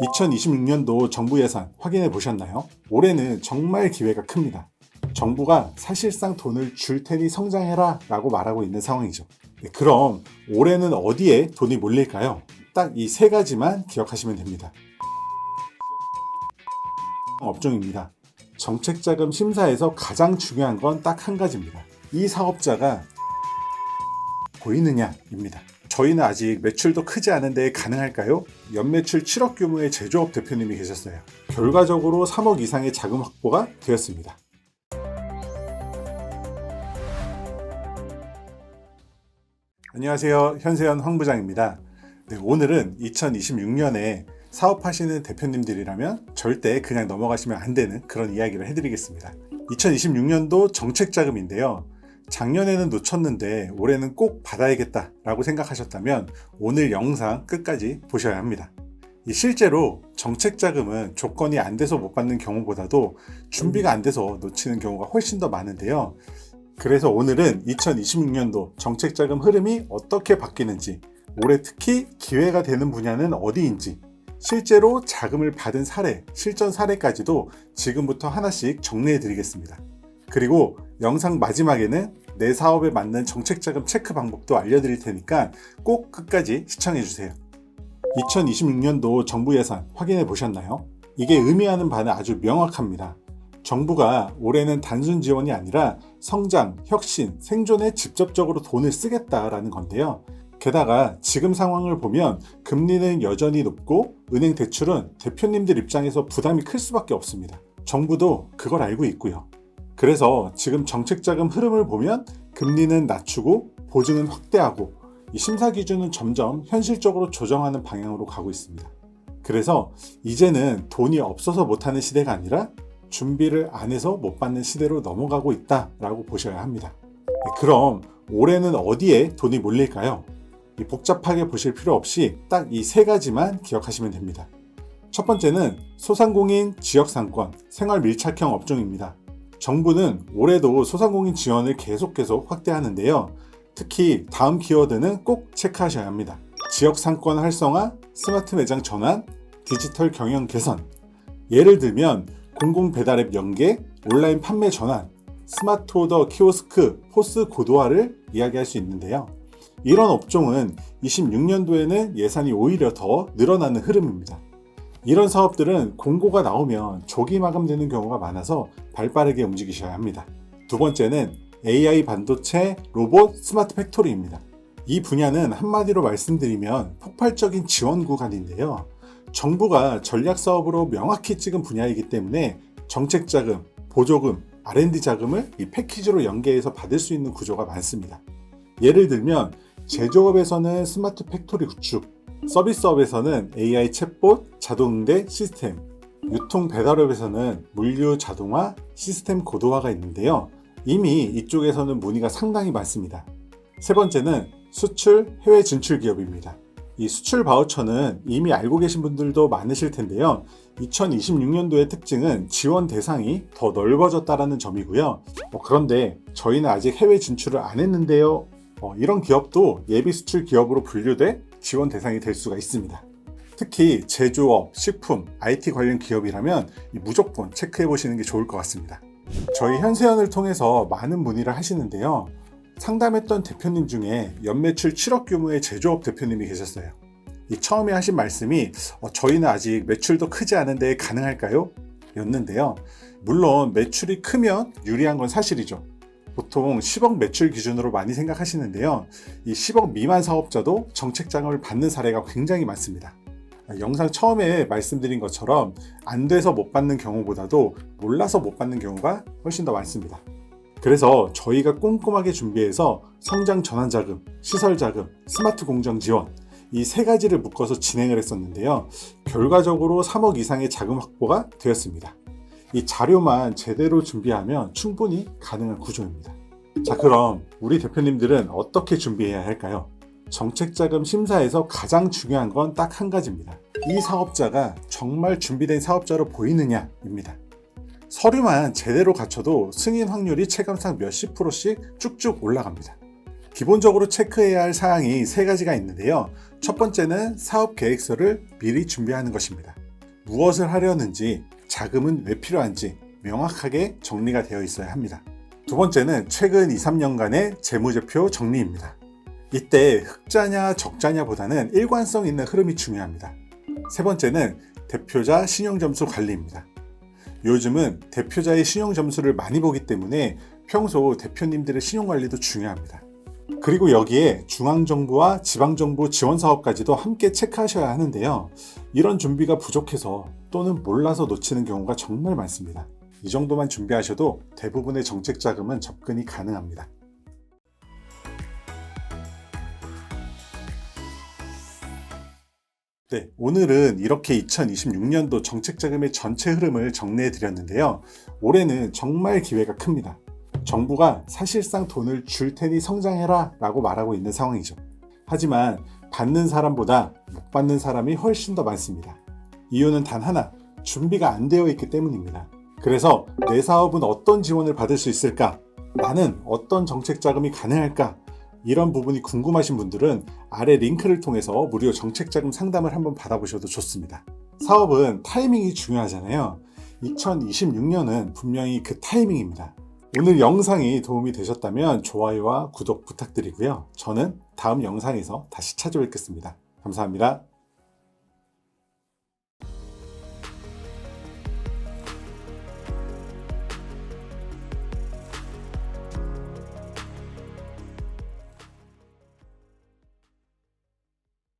2026년도 정부 예산 확인해 보셨나요? 올해는 정말 기회가 큽니다. 정부가 사실상 돈을 줄 테니 성장해라 라고 말하고 있는 상황이죠. 그럼 올해는 어디에 돈이 몰릴까요? 딱 이 세 가지만 기억하시면 됩니다. 업종입니다. 정책자금 심사에서 가장 중요한 건 딱 한 가지입니다. 이 사업자가 보이느냐입니다. 저희는 아직 매출도 크지 않은데 가능할까요? 연매출 7억 규모의 제조업 대표님이 계셨어요. 결과적으로 3억 이상의 자금 확보가 되었습니다. 안녕하세요. 현세현 황 부장입니다. 오늘은 2026년에 사업하시는 대표님들이라면 절대 그냥 넘어가시면 안 되는 그런 이야기를 해드리겠습니다. 2026년도 정책자금인데요. 작년에는 놓쳤는데 올해는 꼭 받아야겠다 라고 생각하셨다면 오늘 영상 끝까지 보셔야 합니다. 실제로 정책자금은 조건이 안 돼서 못 받는 경우보다도 준비가 안 돼서 놓치는 경우가 훨씬 더 많은데요. 그래서 오늘은 2026년도 정책자금 흐름이 어떻게 바뀌는지, 올해 특히 기회가 되는 분야는 어디인지, 실제로 자금을 받은 사례, 실전 사례까지도 지금부터 하나씩 정리해 드리겠습니다. 그리고 영상 마지막에는 내 사업에 맞는 정책자금 체크 방법도 알려드릴 테니까 꼭 끝까지 시청해 주세요. 2026년도 정부 예산 확인해 보셨나요? 이게 의미하는 바는 아주 명확합니다. 정부가 올해는 단순 지원이 아니라 성장, 혁신, 생존에 직접적으로 돈을 쓰겠다라는 건데요. 게다가 지금 상황을 보면 금리는 여전히 높고 은행 대출은 대표님들 입장에서 부담이 클 수밖에 없습니다. 정부도 그걸 알고 있고요. 그래서 지금 정책자금 흐름을 보면 금리는 낮추고 보증은 확대하고 이 심사 기준은 점점 현실적으로 조정하는 방향으로 가고 있습니다. 그래서 이제는 돈이 없어서 못하는 시대가 아니라 준비를 안 해서 못 받는 시대로 넘어가고 있다라고 보셔야 합니다. 그럼 올해는 어디에 돈이 몰릴까요? 복잡하게 보실 필요 없이 딱 이 세 가지만 기억하시면 됩니다. 첫 번째는 소상공인 지역상권, 생활밀착형 업종입니다. 정부는 올해도 소상공인 지원을 계속해서 확대하는데요. 특히 다음 키워드는 꼭 체크하셔야 합니다. 지역상권 활성화, 스마트 매장 전환, 디지털 경영 개선. 예를 들면 공공배달앱 연계, 온라인 판매 전환, 스마트 오더 키오스크, 포스 고도화를 이야기할 수 있는데요. 이런 업종은 26년도에는 예산이 오히려 더 늘어나는 흐름입니다. 이런 사업들은 공고가 나오면 조기 마감되는 경우가 많아서 발빠르게 움직이셔야 합니다. 두 번째는 AI 반도체, 로봇, 스마트 팩토리입니다. 이 분야는 한마디로 말씀드리면 폭발적인 지원 구간인데요. 정부가 전략 사업으로 명확히 찍은 분야이기 때문에 정책자금, 보조금, R&D 자금을 이 패키지로 연계해서 받을 수 있는 구조가 많습니다. 예를 들면 제조업에서는 스마트 팩토리 구축, 서비스업에서는 AI 챗봇, 자동응대 시스템, 유통 배달업에서는 물류 자동화, 시스템 고도화가 있는데요. 이미 이쪽에서는 문의가 상당히 많습니다. 세 번째는 수출, 해외 진출 기업입니다. 이 수출 바우처는 이미 알고 계신 분들도 많으실 텐데요. 2026년도의 특징은 지원 대상이 더 넓어졌다는 점이고요. 그런데 저희는 아직 해외 진출을 안 했는데요. 이런 기업도 예비 수출 기업으로 분류돼 지원 대상이 될 수가 있습니다. 특히 제조업, 식품, IT 관련 기업이라면 무조건 체크해 보시는 게 좋을 것 같습니다. 저희 현세연을 통해서 많은 문의를 하시는데요. 상담했던 대표님 중에 연매출 7억 규모의 제조업 대표님이 계셨어요. 처음에 하신 말씀이 저희는 아직 매출도 크지 않은데 가능할까요? 였는데요. 물론 매출이 크면 유리한 건 사실이죠. 보통 10억 매출 기준으로 많이 생각하시는데요. 이 10억 미만 사업자도 정책자금을 받는 사례가 굉장히 많습니다. 영상 처음에 말씀드린 것처럼 안 돼서 못 받는 경우보다도 몰라서 못 받는 경우가 훨씬 더 많습니다. 그래서 저희가 꼼꼼하게 준비해서 성장 전환 자금, 시설 자금, 스마트 공정 지원 이 세 가지를 묶어서 진행을 했었는데요. 결과적으로 3억 이상의 자금 확보가 되었습니다. 이 자료만 제대로 준비하면 충분히 가능한 구조입니다. 자, 그럼 우리 대표님들은 어떻게 준비해야 할까요? 정책자금 심사에서 가장 중요한 건 딱 한 가지입니다. 이 사업자가 정말 준비된 사업자로 보이느냐입니다. 서류만 제대로 갖춰도 승인 확률이 체감상 몇십 %씩 쭉쭉 올라갑니다. 기본적으로 체크해야 할 사항이 세 가지가 있는데요. 첫 번째는 사업 계획서를 미리 준비하는 것입니다. 무엇을 하려는지, 자금은 왜 필요한지 명확하게 정리가 되어 있어야 합니다. 두 번째는 최근 2, 3년간의 재무제표 정리입니다. 이때 흑자냐 적자냐보다는 일관성 있는 흐름이 중요합니다. 세 번째는 대표자 신용점수 관리입니다. 요즘은 대표자의 신용점수를 많이 보기 때문에 평소 대표님들의 신용관리도 중요합니다. 그리고 여기에 중앙정부와 지방정부 지원사업까지도 함께 체크하셔야 하는데요. 이런 준비가 부족해서 또는 몰라서 놓치는 경우가 정말 많습니다. 이 정도만 준비하셔도 대부분의 정책 자금은 접근이 가능합니다. 네, 오늘은 이렇게 2026년도 정책 자금의 전체 흐름을 정리해 드렸는데요. 올해는 정말 기회가 큽니다. 정부가 사실상 돈을 줄 테니 성장해라 라고 말하고 있는 상황이죠. 하지만 받는 사람보다 못 받는 사람이 훨씬 더 많습니다. 이유는 단 하나, 준비가 안 되어 있기 때문입니다. 그래서 내 사업은 어떤 지원을 받을 수 있을까? 나는 어떤 정책 자금이 가능할까? 이런 부분이 궁금하신 분들은 아래 링크를 통해서 무료 정책자금 상담을 한번 받아보셔도 좋습니다. 사업은 타이밍이 중요하잖아요. 2026년은 분명히 그 타이밍입니다. 오늘 영상이 도움이 되셨다면 좋아요와 구독 부탁드리고요. 저는 다음 영상에서 다시 찾아뵙겠습니다. 감사합니다.